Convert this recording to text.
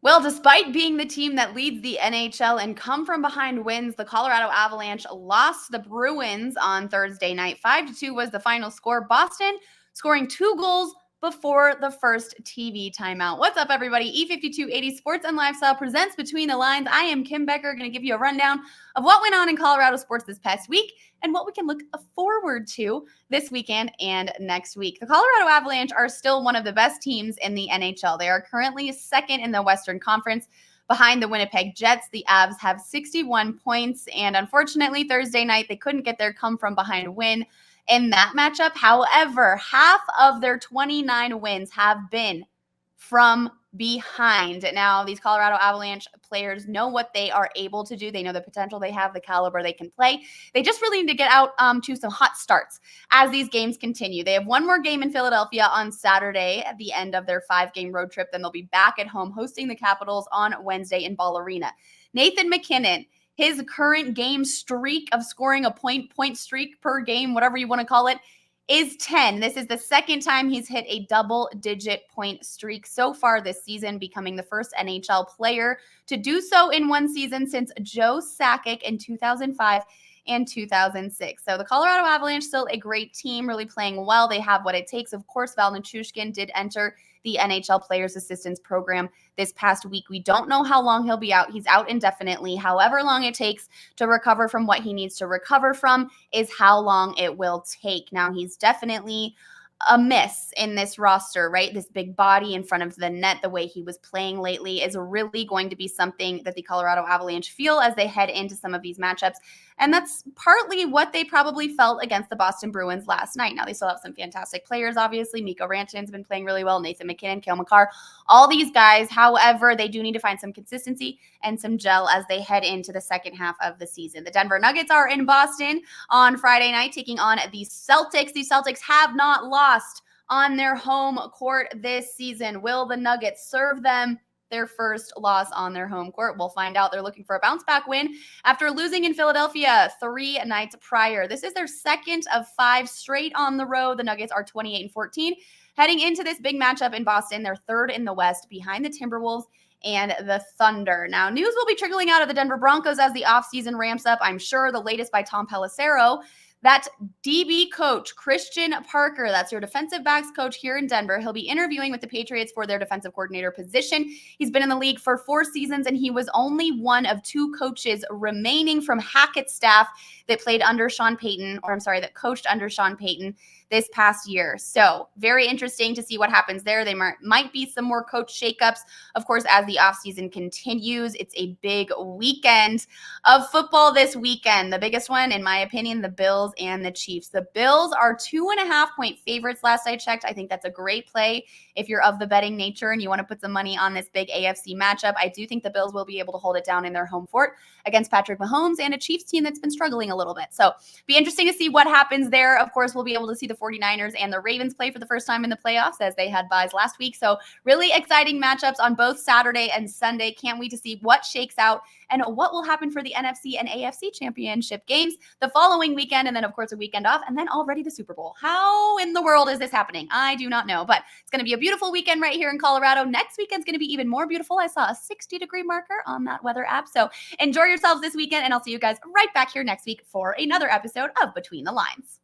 Well, despite being the team that leads the NHL and come from behind wins, the Colorado Avalanche lost to the Bruins on Thursday night. 5-2 was the final score. Boston scoring 2 goals before the first TV timeout. What's up, everybody? E5280 Sports and Lifestyle presents Between the Lines. I am Kim Becker, going to give you a rundown of what went on in Colorado sports this past week and what we can look forward to this weekend and next week. The Colorado Avalanche are still one of the best teams in the NHL. They are currently second in the Western Conference behind the Winnipeg Jets. The Avs have 61 points, and unfortunately, Thursday night, they couldn't get their come-from-behind win in that matchup. However, half of their 29 wins have been from behind. Now, these Colorado Avalanche players know what they are able to do. They know the potential they have, the caliber they can play. They just really need to get out to some hot starts as these games continue. They have one more game in Philadelphia on Saturday at the end of their 5-game road trip. Then they'll be back at home hosting the Capitals on Wednesday in Ball Arena. Nathan MacKinnon, his current game streak of scoring a point streak per game, whatever you want to call it, is 10. This is the second time he's hit a double-digit point streak so far this season, becoming the first NHL player to do so in one season since Joe Sakic in 2005 and 2006. So the Colorado Avalanche, still a great team, really playing well. They have what it takes. Of course, Val Nichushkin did enter the NHL Players Assistance Program this past week. We don't know how long he'll be out. He's out indefinitely. However long it takes to recover from what he needs to recover from is how long it will take. Now, he's definitely a miss in this roster, right? This big body in front of the net, the way he was playing lately is really going to be something that the Colorado Avalanche feel as they head into some of these matchups. And that's partly what they probably felt against the Boston Bruins last night. Now, they still have some fantastic players, obviously. Mikko Rantanen's been playing really well. Nathan MacKinnon, Cale Makar, all these guys. However, they do need to find some consistency and some gel as they head into the second half of the season. The Denver Nuggets are in Boston on Friday night taking on the Celtics. The Celtics have not lost on their home court this season. Will the Nuggets serve them their first loss on their home court? We'll find out. They're looking for a bounce back win after losing in Philadelphia 3 nights prior. This is their second of 5 straight on the road. The Nuggets are 28-14. Heading into this big matchup in Boston, they're third in the West behind the Timberwolves and the Thunder. Now, news will be trickling out of the Denver Broncos as the offseason ramps up. I'm sure the latest by Tom Pelissero, that DB coach, Christian Parker, that's your defensive backs coach here in Denver. He'll be interviewing with the Patriots for their defensive coordinator position. He's been in the league for 4 seasons, and he was only one of 2 coaches remaining from Hackett's staff that played under Sean Payton, that coached under Sean Payton this past year. So very interesting to see what happens there. There might be some more coach shakeups, of course, as the offseason continues. It's a big weekend of football this weekend. The biggest one, in my opinion, the Bills and the Chiefs. The Bills are 2.5-point favorites last I checked. I think that's a great play if you're of the betting nature and you want to put some money on this big AFC matchup. I do think the Bills will be able to hold it down in their home fort against Patrick Mahomes and a Chiefs team that's been struggling a little bit. So be interesting to see what happens there. Of course, we'll be able to see the 49ers and the Ravens play for the first time in the playoffs as they had byes last week. So really exciting matchups on both Saturday and Sunday. Can't wait to see what shakes out and what will happen for the NFC and AFC championship games the following weekend. And then, of course, a weekend off and then already the Super Bowl. How in the world is this happening? I do not know, but it's going to be a beautiful weekend right here in Colorado. Next weekend's going to be even more beautiful. I saw a 60-degree marker on that weather app. So enjoy yourselves this weekend, and I'll see you guys right back here next week for another episode of Between the Lines.